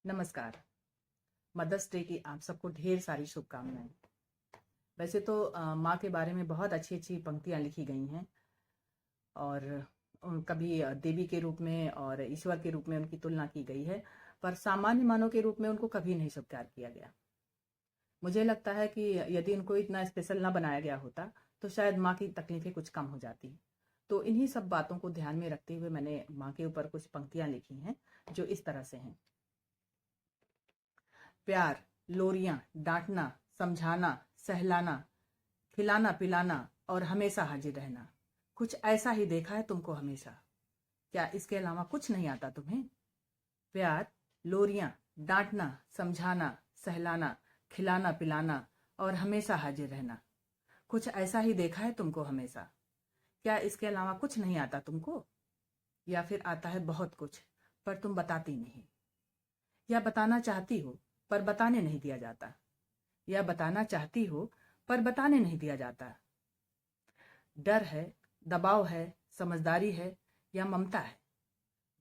नमस्कार। Mother's day की आप सबको ढेर सारी शुभकामनाएं। वैसे तो माँ के बारे में बहुत अच्छी अच्छी पंक्तियाँ लिखी गई हैं और कभी देवी के रूप में और ईश्वर के रूप में उनकी तुलना की गई है, पर सामान्य मानव के रूप में उनको कभी नहीं स्वीकार किया गया। मुझे लगता है कि यदि उनको इतना स्पेशल ना बनाया गया होता तो शायद माँ की तकलीफें कुछ कम हो जाती। तो इन्हीं सब बातों को ध्यान में रखते हुए मैंने माँ के ऊपर कुछ पंक्तियाँ लिखी हैं जो इस तरह से हैं। प्यार, लोरियां, डांटना, समझाना, सहलाना, खिलाना पिलाना और हमेशा हाजिर रहना। कुछ ऐसा ही देखा है तुमको हमेशा। क्या इसके अलावा कुछ नहीं आता तुम्हें? प्यार, लोरियां, डांटना, समझाना, सहलाना, खिलाना पिलाना और हमेशा हाजिर रहना। कुछ ऐसा ही देखा है तुमको हमेशा। क्या इसके अलावा कुछ नहीं आता तुमको? या फिर आता है बहुत कुछ, पर तुम बताती नहीं। या बताना चाहती हो पर बताने नहीं दिया जाता। या बताना चाहती हो पर बताने नहीं दिया जाता। डर है, दबाव है, समझदारी है या ममता है?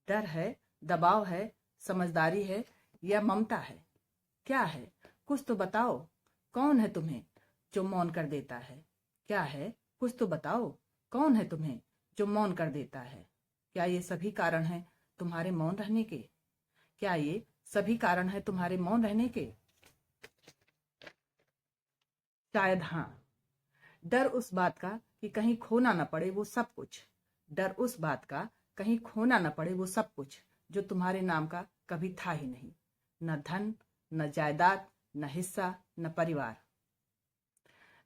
डर है, दबाव है, समझदारी है या ममता है? क्या है? कुछ तो बताओ। कौन है तुम्हें जो मौन कर देता है? क्या है? कुछ तो बताओ। कौन है तुम्हें जो मौन कर देता है? क्या ये सभी कारण हैं तुम्हारे मौन रहने के? क्या ये सभी कारण हैं तुम्हारे मौन रहने के? शायद हाँ। डर उस बात का कि कहीं खोना न पड़े वो सब कुछ। डर उस बात का कहीं खोना न पड़े वो सब कुछ जो तुम्हारे नाम का कभी था ही नहीं। न धन, न जायदाद, न हिस्सा, न परिवार।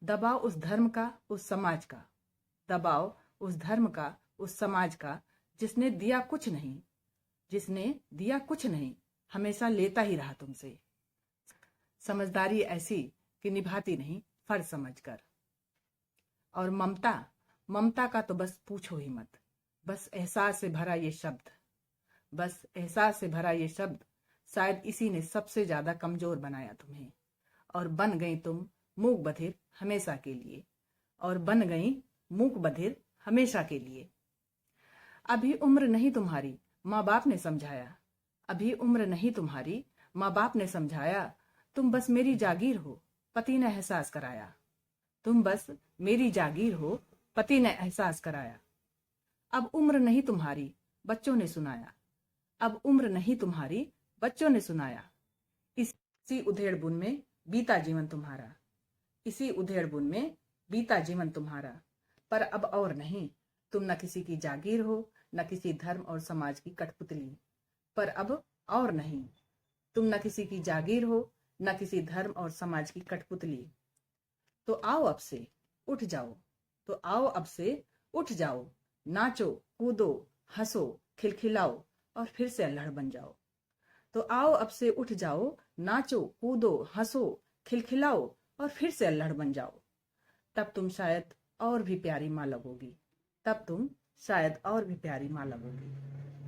दबाव उस धर्म का, उस समाज का। दबाव उस धर्म का, उस समाज का जिसने दिया कुछ नहीं, जिसने दिया कुछ नहीं, हमेशा लेता ही रहा तुमसे। समझदारी ऐसी कि निभाती नहीं फर्ज समझकर। और ममता, ममता का तो बस पूछो ही मत। बस एहसास से भरा ये शब्द, बस एहसास से भरा ये शब्द, शायद इसी ने सबसे ज्यादा कमजोर बनाया तुम्हें। और बन गई तुम मूक बधिर हमेशा के लिए। और बन गई मूक बधिर हमेशा के लिए। अभी उम्र नहीं तुम्हारी, माँ बाप ने समझाया। अभी उम्र नहीं तुम्हारी, माँ बाप ने समझाया। तुम बस मेरी जागीर हो, पति ने एहसास कराया। तुम बस मेरी जागीर हो, पति ने एहसास कराया। अब उम्र नहीं तुम्हारी, बच्चों ने सुनाया। अब उम्र नहीं तुम्हारी, बच्चों ने सुनाया। इसी उधेड़ बुन में बीता जीवन तुम्हारा। इसी उधेड़ बुन में बीता जीवन तुम्हारा। पर अब और नहीं, तुम न किसी की जागीर हो, न किसी धर्म और समाज की कठपुतली। पर अब और नहीं, तुम न किसी की जागीर हो, न किसी धर्म और समाज की कठपुतली। तो आओ अब से उठ जाओ। तो आओ अब से उठ जाओ। नाचो, कूदो, हंसो, खिलखिलाओ और फिर से अल्हड़ बन जाओ। तो आओ अब से उठ जाओ, नाचो, कूदो, हंसो, खिलखिलाओ और फिर से अल्हड़ बन जाओ। तब तुम शायद और भी प्यारी माँ लगोगी। तब तुम शायद और भी प्यारी माँ लगोगी।